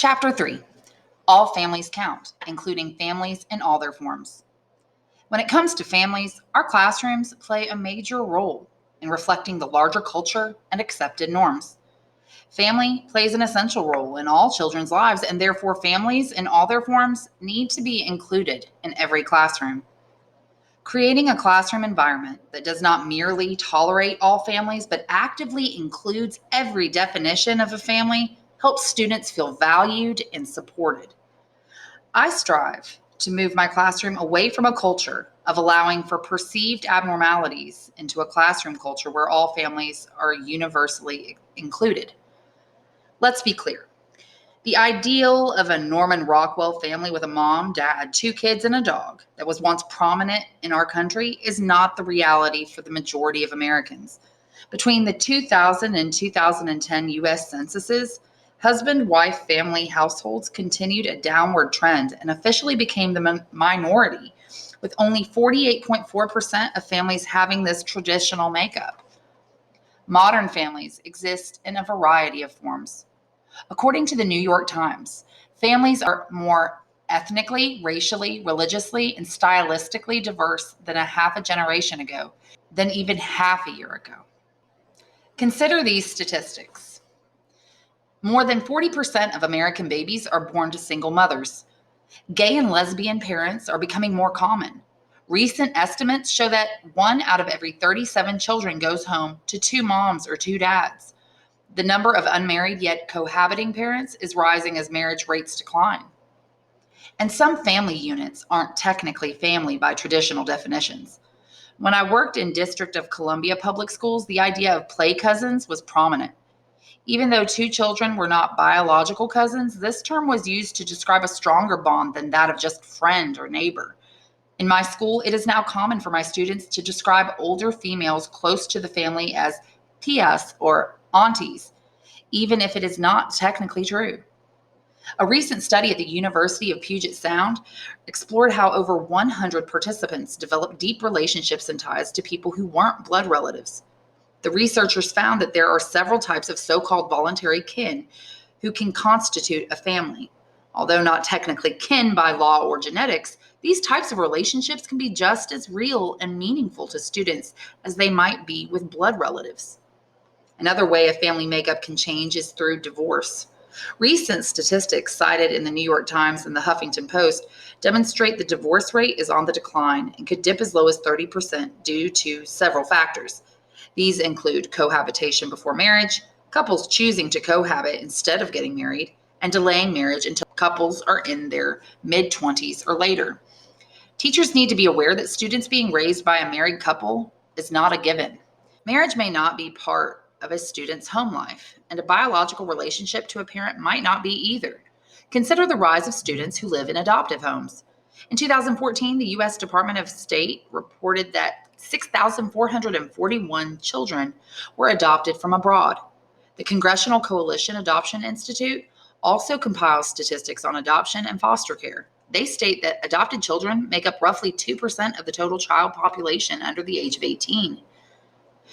Chapter 3. All families count, including families in all their forms. When it comes to families, our classrooms play a major role in reflecting the larger culture and accepted norms. Family plays an essential role in all children's lives, and therefore families in all their forms need to be included in every classroom. Creating a classroom environment that does not merely tolerate all families but actively includes every definition of a family helps students feel valued and supported. I strive to move my classroom away from a culture of allowing for perceived abnormalities into a classroom culture where all families are universally included. Let's be clear. The ideal of a Norman Rockwell family with a mom, dad, 2 kids, and a dog that was once prominent in our country is not the reality for the majority of Americans. Between the 2000 and 2010 U.S. censuses, husband-wife family households continued a downward trend and officially became the minority, with only 48.4% of families having this traditional makeup. Modern families exist in a variety of forms. According to the New York Times, families are more ethnically, racially, religiously, and stylistically diverse than a half a generation ago, than even half a year ago. Consider these statistics. More than 40% of American babies are born to single mothers. Gay and lesbian parents are becoming more common. Recent estimates show that 1 out of every 37 children goes home to 2 moms or 2 dads. The number of unmarried yet cohabiting parents is rising as marriage rates decline. And some family units aren't technically family by traditional definitions. When I worked in District of Columbia Public Schools, the idea of play cousins was prominent. Even though 2 children were not biological cousins, this term was used to describe a stronger bond than that of just friend or neighbor. In my school, it is now common for my students to describe older females close to the family as tias or aunties, even if it is not technically true. A recent study at the University of Puget Sound explored how over 100 participants developed deep relationships and ties to people who weren't blood relatives. The researchers found that there are several types of so-called voluntary kin who can constitute a family. Although not technically kin by law or genetics, these types of relationships can be just as real and meaningful to students as they might be with blood relatives. Another way a family makeup can change is through divorce. Recent statistics cited in the New York Times and the Huffington Post demonstrate the divorce rate is on the decline and could dip as low as 30% due to several factors. These include cohabitation before marriage, couples choosing to cohabit instead of getting married, and delaying marriage until couples are in their mid-20s or later. Teachers need to be aware that students being raised by a married couple is not a given. Marriage may not be part of a student's home life, and a biological relationship to a parent might not be either. Consider the rise of students who live in adoptive homes. In 2014, the U.S. Department of State reported that 6,441 children were adopted from abroad. The Congressional Coalition Adoption Institute also compiles statistics on adoption and foster care. They state that adopted children make up roughly 2% of the total child population under the age of 18.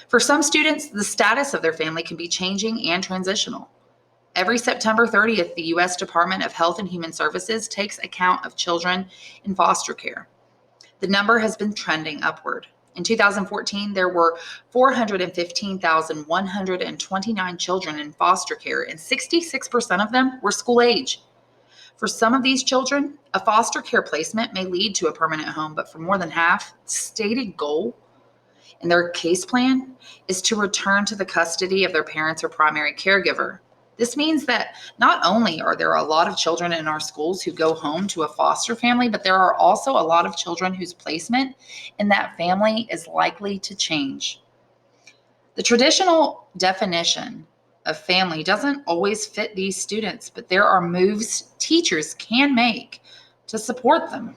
For some students, the status of their family can be changing and transitional. Every September 30th, the U.S. Department of Health and Human Services takes account of children in foster care. The number has been trending upward. In 2014, there were 415,129 children in foster care, and 66% of them were school age. For some of these children, a foster care placement may lead to a permanent home, but for more than half, the stated goal in their case plan is to return to the custody of their parents or primary caregiver. This means that not only are there a lot of children in our schools who go home to a foster family, but there are also a lot of children whose placement in that family is likely to change. The traditional definition of family doesn't always fit these students, but there are moves teachers can make to support them.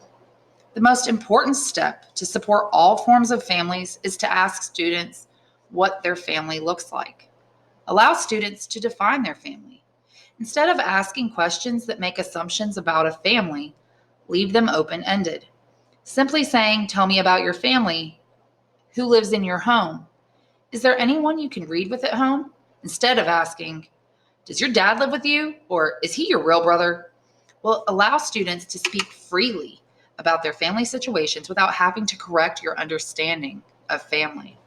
The most important step to support all forms of families is to ask students what their family looks like. Allow students to define their family. Instead of asking questions that make assumptions about a family, leave them open-ended. Simply saying, "Tell me about your family. Who lives in your home? Is there anyone you can read with at home?" Instead of asking, Does your dad live with you, or is he your real brother? Will allow students to speak freely about their family situations without having to correct your understanding of family.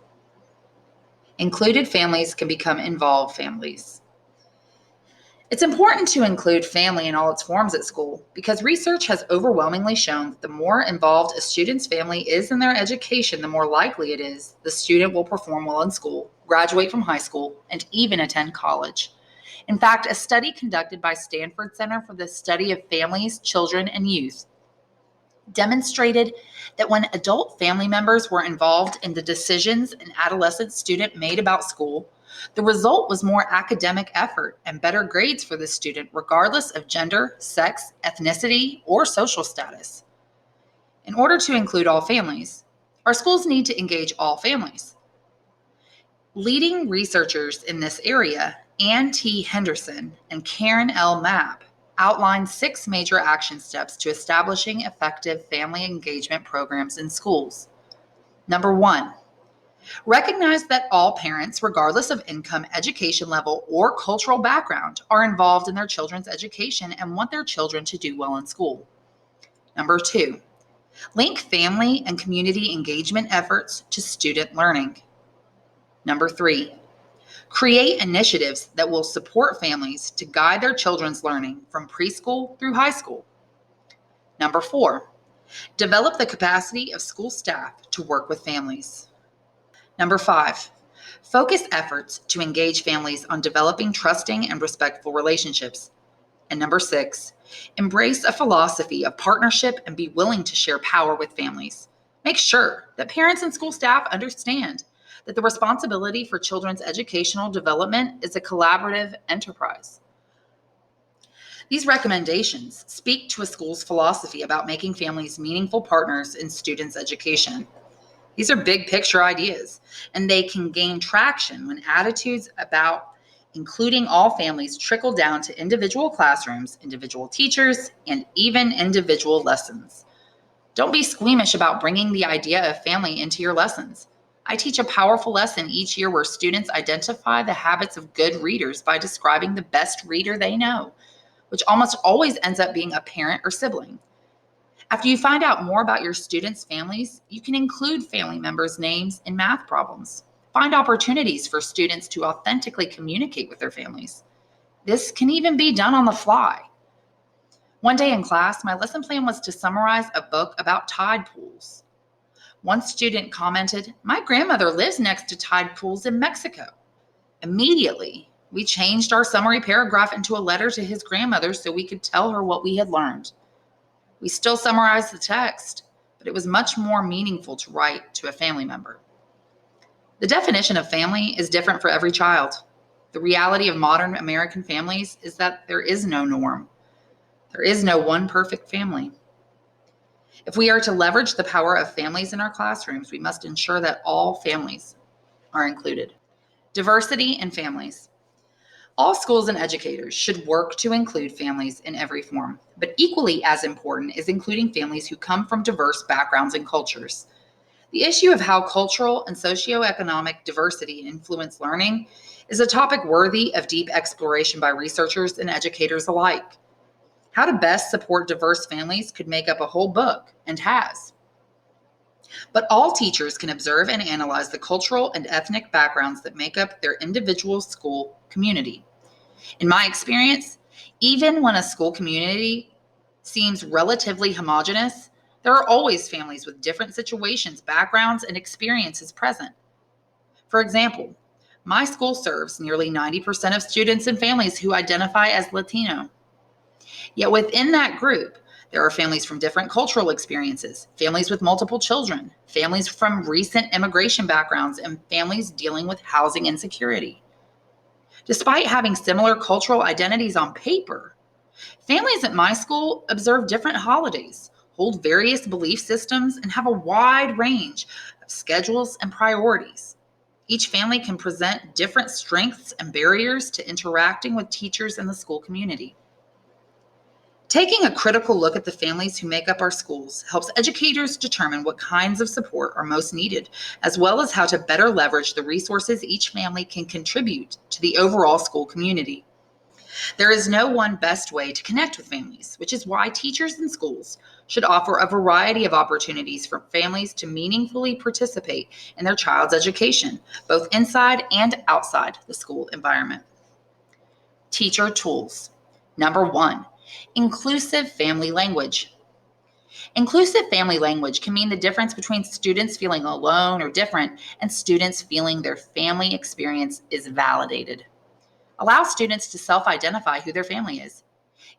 Included families can become involved families. It's important to include family in all its forms at school because research has overwhelmingly shown that the more involved a student's family is in their education, the more likely it is the student will perform well in school, graduate from high school, and even attend college. In fact, a study conducted by Stanford Center for the Study of Families, Children, and Youth demonstrated that when adult family members were involved in the decisions an adolescent student made about school, the result was more academic effort and better grades for the student, regardless of gender, sex, ethnicity, or social status. In order to include all families, our schools need to engage all families. Leading researchers in this area, Ann T. Henderson and Karen L. Mapp, outlined 6 major action steps to establishing effective family engagement programs in schools. Number 1, recognize that all parents, regardless of income, education level, or cultural background, are involved in their children's education and want their children to do well in school. Number 2, link family and community engagement efforts to student learning. Number 3, create initiatives that will support families to guide their children's learning from preschool through high school. Number 4, develop the capacity of school staff to work with families. Number 5, focus efforts to engage families on developing trusting and respectful relationships. And number 6, embrace a philosophy of partnership and be willing to share power with families. Make sure that parents and school staff understand that the responsibility for children's educational development is a collaborative enterprise. These recommendations speak to a school's philosophy about making families meaningful partners in students' education. These are big picture ideas, and they can gain traction when attitudes about including all families trickle down to individual classrooms, individual teachers, and even individual lessons. Don't be squeamish about bringing the idea of family into your lessons. I teach a powerful lesson each year where students identify the habits of good readers by describing the best reader they know, which almost always ends up being a parent or sibling. After you find out more about your students' families, you can include family members' names in math problems. Find opportunities for students to authentically communicate with their families. This can even be done on the fly. One day in class, my lesson plan was to summarize a book about tide pools. One student commented, "My grandmother lives next to tide pools in Mexico." Immediately, we changed our summary paragraph into a letter to his grandmother so we could tell her what we had learned. We still summarized the text, but it was much more meaningful to write to a family member. The definition of family is different for every child. The reality of modern American families is that there is no norm. There is no one perfect family. If we are to leverage the power of families in our classrooms, we must ensure that all families are included. Diversity in families. All schools and educators should work to include families in every form, but equally as important is including families who come from diverse backgrounds and cultures. The issue of how cultural and socioeconomic diversity influence learning is a topic worthy of deep exploration by researchers and educators alike. How to best support diverse families could make up a whole book, and has. But all teachers can observe and analyze the cultural and ethnic backgrounds that make up their individual school community. In my experience, even when a school community seems relatively homogeneous, there are always families with different situations, backgrounds, and experiences present. For example, my school serves nearly 90% of students and families who identify as Latino. Yet within that group, there are families from different cultural experiences, families with multiple children, families from recent immigration backgrounds, and families dealing with housing insecurity. Despite having similar cultural identities on paper, families at my school observe different holidays, hold various belief systems, and have a wide range of schedules and priorities. Each family can present different strengths and barriers to interacting with teachers in the school community. Taking a critical look at the families who make up our schools helps educators determine what kinds of support are most needed, as well as how to better leverage the resources each family can contribute to the overall school community. There is no one best way to connect with families, which is why teachers and schools should offer a variety of opportunities for families to meaningfully participate in their child's education, both inside and outside the school environment. Teacher tools. Number 1, inclusive family language. Inclusive family language can mean the difference between students feeling alone or different and students feeling their family experience is validated. Allow students to self-identify who their family is.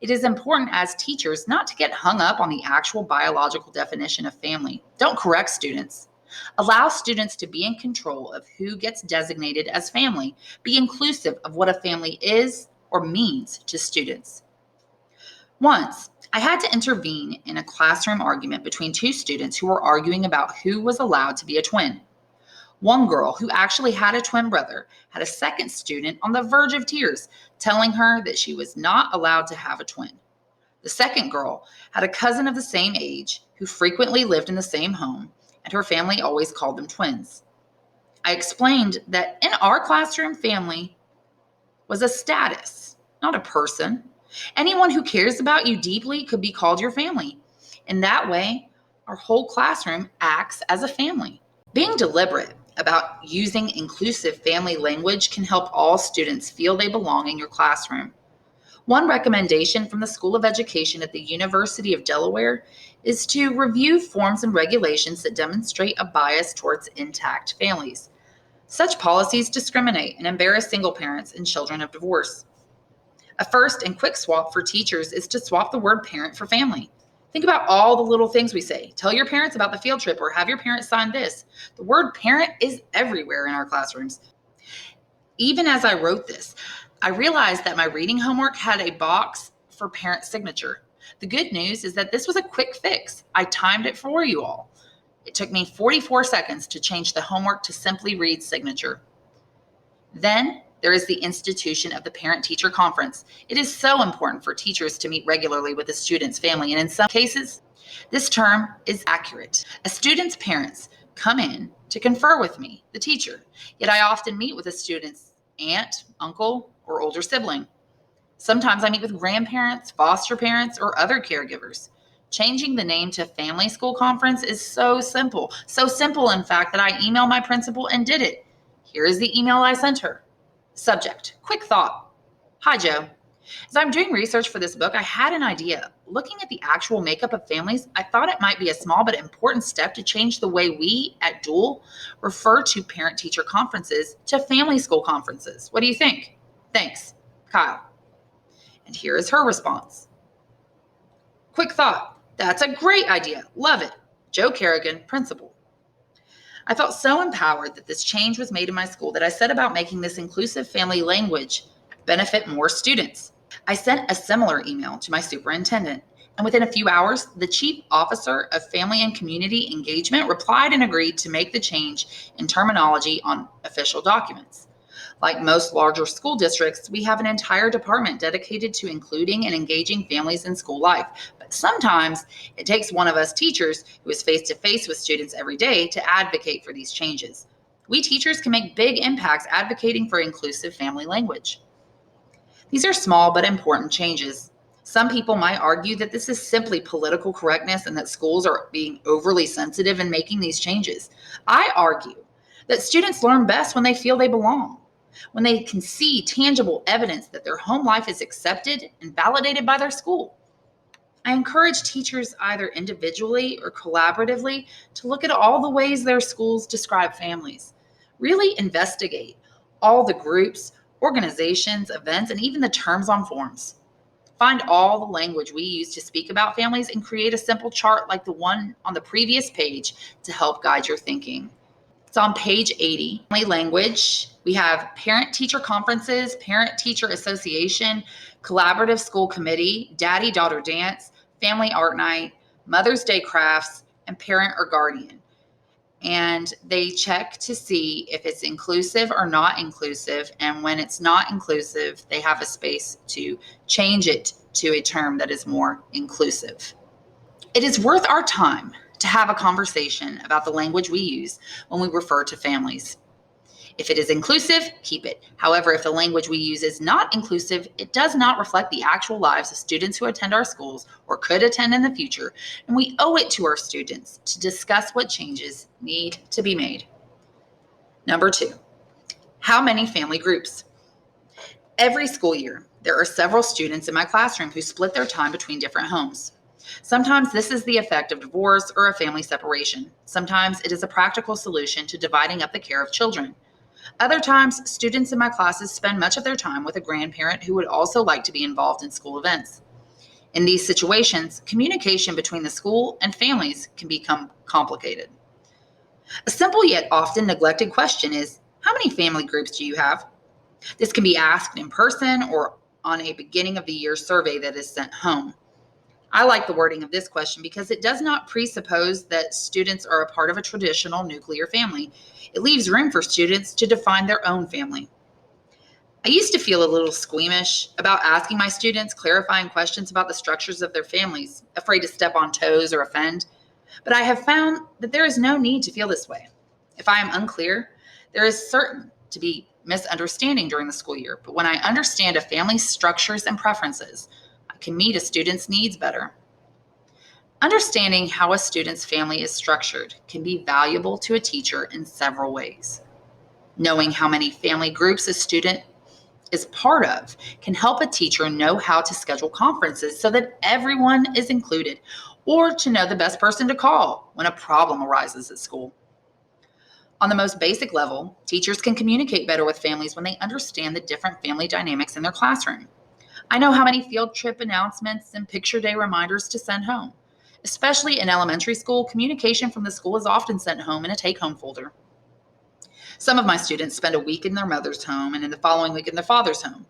It is important as teachers not to get hung up on the actual biological definition of family. Don't correct students. Allow students to be in control of who gets designated as family. Be inclusive of what a family is or means to students. Once, I had to intervene in a classroom argument between two students who were arguing about who was allowed to be a twin. One girl, who actually had a twin brother, had a second student on the verge of tears, telling her that she was not allowed to have a twin. The second girl had a cousin of the same age who frequently lived in the same home, and her family always called them twins. I explained that in our classroom, family was a status, not a person. Anyone who cares about you deeply could be called your family. In that way, our whole classroom acts as a family. Being deliberate about using inclusive family language can help all students feel they belong in your classroom. One recommendation from the School of Education at the University of Delaware is to review forms and regulations that demonstrate a bias towards intact families. Such policies discriminate and embarrass single parents and children of divorce. A first and quick swap for teachers is to swap the word parent for family. Think about all the little things we say. Tell your parents about the field trip or have your parents sign this. The word parent is everywhere in our classrooms. Even as I wrote this, I realized that my reading homework had a box for parent signature. The good news is that this was a quick fix. I timed it for you all. It took me 44 seconds to change the homework to simply read signature. Then there is the institution of the parent-teacher conference. It is so important for teachers to meet regularly with the student's family, and in some cases, this term is accurate. A student's parents come in to confer with me, the teacher, yet I often meet with a student's aunt, uncle, or older sibling. Sometimes I meet with grandparents, foster parents, or other caregivers. Changing the name to Family School Conference is so simple. So simple, in fact, that I emailed my principal and did it. Here is the email I sent her. Subject, quick thought. Hi, Joe. As I'm doing research for this book, I had an idea. Looking at the actual makeup of families, I thought it might be a small but important step to change the way we at Dual refer to parent-teacher conferences to family school conferences. What do you think? Thanks, Kyle. And here is her response. Quick thought. That's a great idea. Love it. Joe Kerrigan, principal. I felt so empowered that this change was made in my school that I set about making this inclusive family language benefit more students. I sent a similar email to my superintendent, and within a few hours, the Chief Officer of Family and Community Engagement replied and agreed to make the change in terminology on official documents. Like most larger school districts, we have an entire department dedicated to including and engaging families in school life. But sometimes it takes one of us teachers who is face to face with students every day to advocate for these changes. We teachers can make big impacts advocating for inclusive family language. These are small but important changes. Some people might argue that this is simply political correctness and that schools are being overly sensitive in making these changes. I argue that students learn best when they feel they belong, when they can see tangible evidence that their home life is accepted and validated by their school. I encourage teachers either individually or collaboratively to look at all the ways their schools describe families. Really investigate all the groups, organizations, events, and even the terms on forms. Find all the language we use to speak about families and create a simple chart like the one on the previous page to help guide your thinking. It's on page 80. Family language. We have parent-teacher conferences, parent-teacher association, collaborative school committee, daddy-daughter dance, family art night, Mother's Day crafts, and parent or guardian. And they check to see if it's inclusive or not inclusive. And when it's not inclusive, they have a space to change it to a term that is more inclusive. It is worth our time to have a conversation about the language we use when we refer to families. If it is inclusive, keep it. However, if the language we use is not inclusive, it does not reflect the actual lives of students who attend our schools or could attend in the future, and we owe it to our students to discuss what changes need to be made. Number 2, how many family groups? Every school year, there are several students in my classroom who split their time between different homes. Sometimes this is the effect of divorce or a family separation. Sometimes it is a practical solution to dividing up the care of children. Other times, students in my classes spend much of their time with a grandparent who would also like to be involved in school events. In these situations, communication between the school and families can become complicated. A simple yet often neglected question is, how many family groups do you have? This can be asked in person or on a beginning of the year survey that is sent home. I like the wording of this question because it does not presuppose that students are a part of a traditional nuclear family. It leaves room for students to define their own family. I used to feel a little squeamish about asking my students clarifying questions about the structures of their families, afraid to step on toes or offend. But I have found that there is no need to feel this way. If I am unclear, there is certain to be misunderstanding during the school year. But when I understand a family's structures and preferences, I can meet a student's needs better. Understanding how a student's family is structured can be valuable to a teacher in several ways. Knowing how many family groups a student is part of can help a teacher know how to schedule conferences so that everyone is included, or to know the best person to call when a problem arises at school. On the most basic level, teachers can communicate better with families when they understand the different family dynamics in their classroom. I know how many field trip announcements and picture day reminders to send home. Especially in elementary school, communication from the school is often sent home in a take-home folder. Some of my students spend a week in their mother's home and in the following week in their father's home.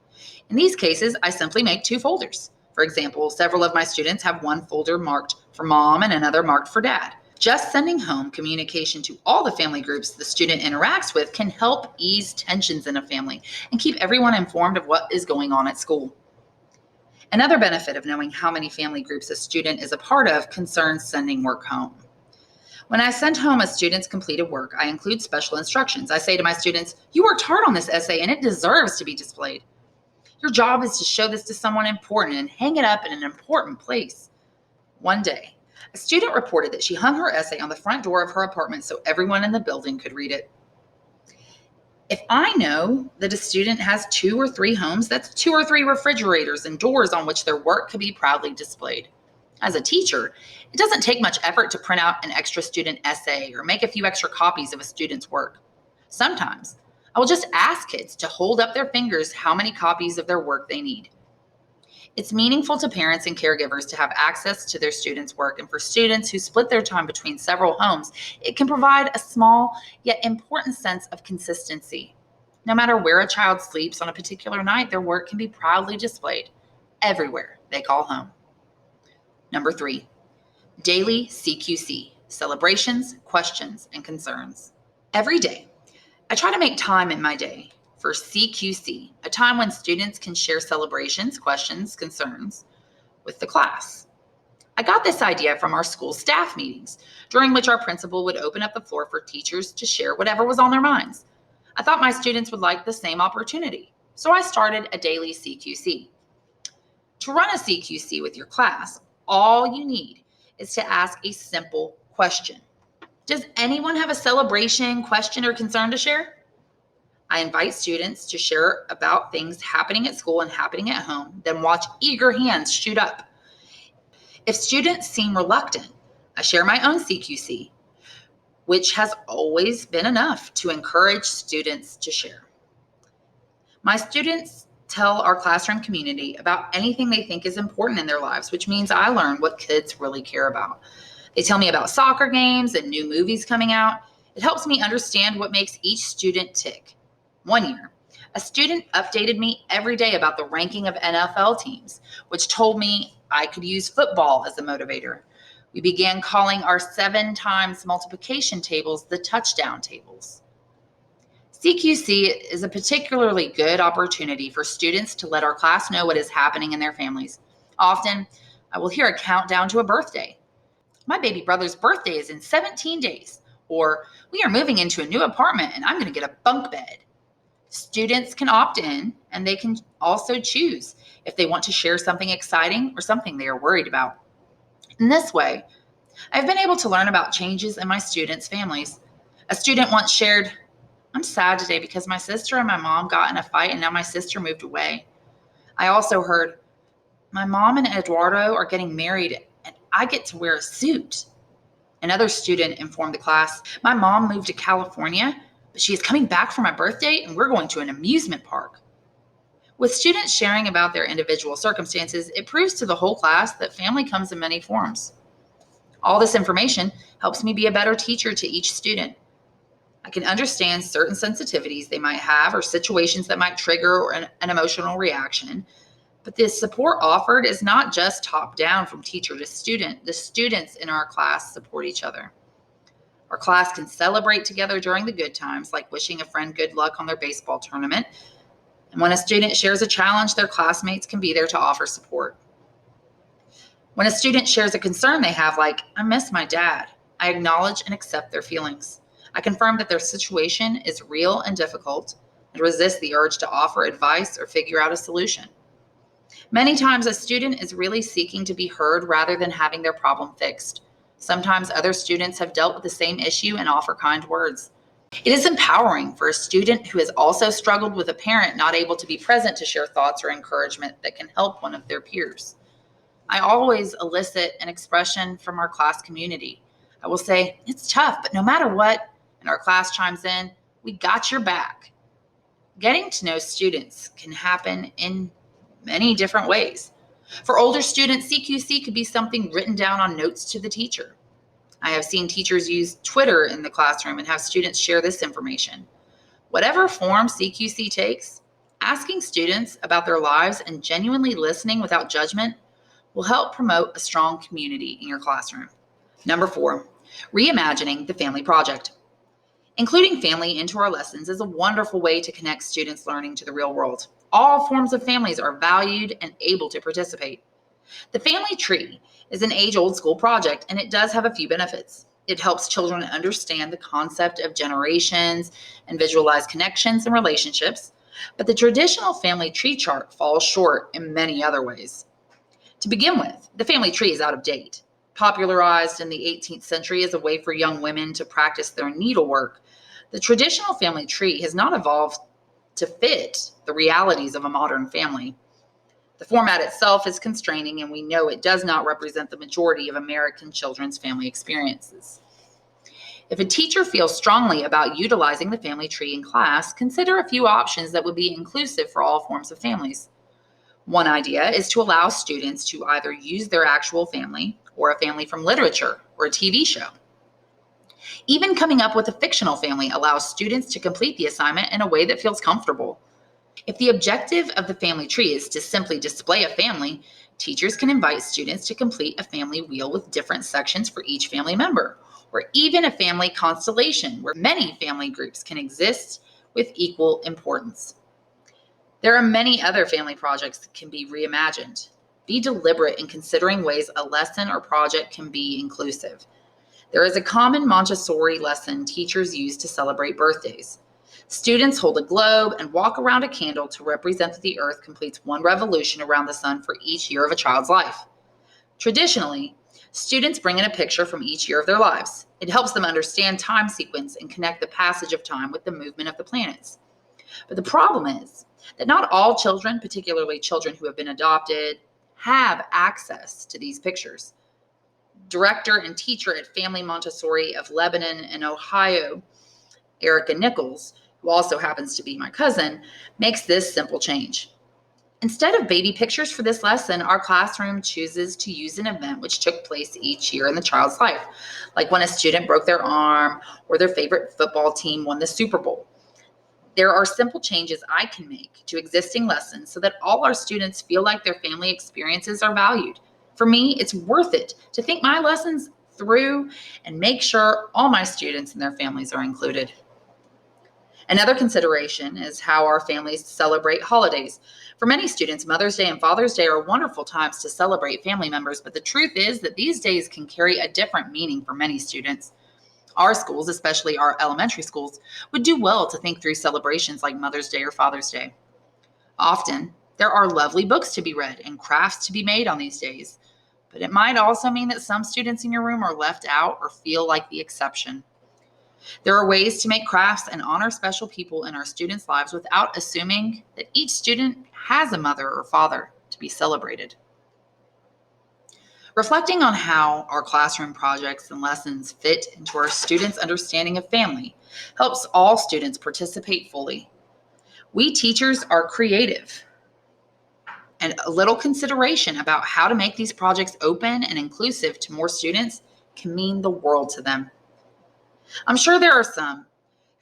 In these cases, I simply make 2 folders. For example, several of my students have one folder marked for mom and another marked for dad. Just sending home communication to all the family groups the student interacts with can help ease tensions in a family and keep everyone informed of what is going on at school. Another benefit of knowing how many family groups a student is a part of concerns sending work home. When I send home a student's completed work, I include special instructions. I say to my students, you worked hard on this essay and it deserves to be displayed. Your job is to show this to someone important and hang it up in an important place. One day, a student reported that she hung her essay on the front door of her apartment so everyone in the building could read it. If I know that a student has 2 or 3 homes, that's 2 or 3 refrigerators and doors on which their work could be proudly displayed. As a teacher, it doesn't take much effort to print out an extra student essay or make a few extra copies of a student's work. Sometimes, I will just ask kids to hold up their fingers how many copies of their work they need. It's meaningful to parents and caregivers to have access to their students' work, and for students who split their time between several homes, it can provide a small yet important sense of consistency. No matter where a child sleeps on a particular night, their work can be proudly displayed everywhere they call home. Number 3, daily CQC, celebrations, questions, and concerns. Every day, I try to make time in my day for CQC, a time when students can share celebrations, questions, concerns with the class. I got this idea from our school staff meetings, during which our principal would open up the floor for teachers to share whatever was on their minds. I thought my students would like the same opportunity, so I started a daily CQC. To run a CQC with your class, all you need is to ask a simple question. Does anyone have a celebration, question, or concern to share? I invite students to share about things happening at school and happening at home, then watch eager hands shoot up. If students seem reluctant, I share my own CQC, which has always been enough to encourage students to share. My students tell our classroom community about anything they think is important in their lives, which means I learn what kids really care about. They tell me about soccer games and new movies coming out. It helps me understand what makes each student tick. One year, a student updated me every day about the ranking of NFL teams, which told me I could use football as a motivator. We began calling our 7 times multiplication tables the touchdown tables. CQC is a particularly good opportunity for students to let our class know what is happening in their families. Often, I will hear a countdown to a birthday. My baby brother's birthday is in 17 days. Or, we are moving into a new apartment and I'm going to get a bunk bed. Students can opt in, and they can also choose if they want to share something exciting or something they are worried about. In this way, I've been able to learn about changes in my students' families. A student once shared, "I'm sad today because my sister and my mom got in a fight and now my sister moved away." I also heard, "My mom and Eduardo are getting married and I get to wear a suit." Another student informed the class, "My mom moved to California, but she is coming back for my birthday and we're going to an amusement park." With students sharing about their individual circumstances, it proves to the whole class that family comes in many forms. All this information helps me be a better teacher to each student. I can understand certain sensitivities they might have or situations that might trigger an emotional reaction. But the support offered is not just top down from teacher to student. The students in our class support each other. Our class can celebrate together during the good times, like wishing a friend good luck on their baseball tournament. And when a student shares a challenge, their classmates can be there to offer support. When a student shares a concern they have, like, "I miss my dad," I acknowledge and accept their feelings. I confirm that their situation is real and difficult and resist the urge to offer advice or figure out a solution. Many times, a student is really seeking to be heard rather than having their problem fixed. Sometimes other students have dealt with the same issue and offer kind words. It is empowering for a student who has also struggled with a parent not able to be present to share thoughts or encouragement that can help one of their peers. I always elicit an expression from our class community. I will say, "It's tough, but no matter what," and our class chimes in, "We got your back." Getting to know students can happen in many different ways. For older students, CQC could be something written down on notes to the teacher. I have seen teachers use Twitter in the classroom and have students share this information. Whatever form CQC takes, asking students about their lives and genuinely listening without judgment will help promote a strong community in your classroom. Number 4, reimagining the family project. Including family into our lessons is a wonderful way to connect students' learning to the real world. All forms of families are valued and able to participate. The family tree is an age-old school project, and it does have a few benefits. It helps children understand the concept of generations and visualize connections and relationships, but the traditional family tree chart falls short in many other ways. To begin with, the family tree is out of date. Popularized in the 18th century as a way for young women to practice their needlework, the traditional family tree has not evolved to fit the realities of a modern family. The format itself is constraining, and we know it does not represent the majority of American children's family experiences. If a teacher feels strongly about utilizing the family tree in class, consider a few options that would be inclusive for all forms of families. One idea is to allow students to either use their actual family or a family from literature or a TV show. Even coming up with a fictional family allows students to complete the assignment in a way that feels comfortable. If the objective of the family tree is to simply display a family, teachers can invite students to complete a family wheel with different sections for each family member, or even a family constellation where many family groups can exist with equal importance. There are many other family projects that can be reimagined. Be deliberate in considering ways a lesson or project can be inclusive. There is a common Montessori lesson teachers use to celebrate birthdays. Students hold a globe and walk around a candle to represent that the earth completes one revolution around the sun for each year of a child's life. Traditionally, students bring in a picture from each year of their lives. It helps them understand time sequence and connect the passage of time with the movement of the planets. But the problem is that not all children, particularly children who have been adopted, have access to these pictures. Director and teacher at Family Montessori of Lebanon and Ohio, Erica Nichols, who also happens to be my cousin, makes this simple change. Instead of baby pictures for this lesson, our classroom chooses to use an event which took place each year in the child's life, like when a student broke their arm or their favorite football team won the Super Bowl. There are simple changes I can make to existing lessons so that all our students feel like their family experiences are valued. For me, it's worth it to think my lessons through and make sure all my students and their families are included. Another consideration is how our families celebrate holidays. For many students, Mother's Day and Father's Day are wonderful times to celebrate family members, but the truth is that these days can carry a different meaning for many students. Our schools, especially our elementary schools, would do well to think through celebrations like Mother's Day or Father's Day. Often, there are lovely books to be read and crafts to be made on these days, but it might also mean that some students in your room are left out or feel like the exception. There are ways to make crafts and honor special people in our students' lives without assuming that each student has a mother or father to be celebrated. Reflecting on how our classroom projects and lessons fit into our students' understanding of family helps all students participate fully. We teachers are creative, and a little consideration about how to make these projects open and inclusive to more students can mean the world to them. I'm sure there are some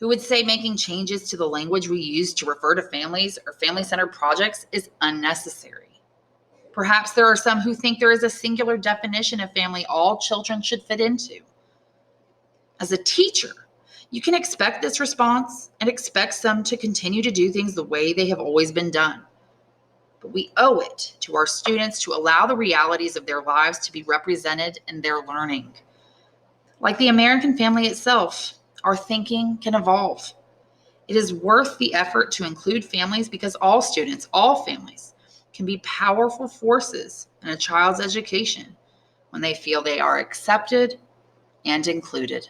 who would say making changes to the language we use to refer to families or family-centered projects is unnecessary. Perhaps there are some who think there is a singular definition of family all children should fit into. As a teacher, you can expect this response and expect some to continue to do things the way they have always been done. But we owe it to our students to allow the realities of their lives to be represented in their learning. Like the American family itself, our thinking can evolve. It is worth the effort to include families because all students, all families, can be powerful forces in a child's education when they feel they are accepted and included.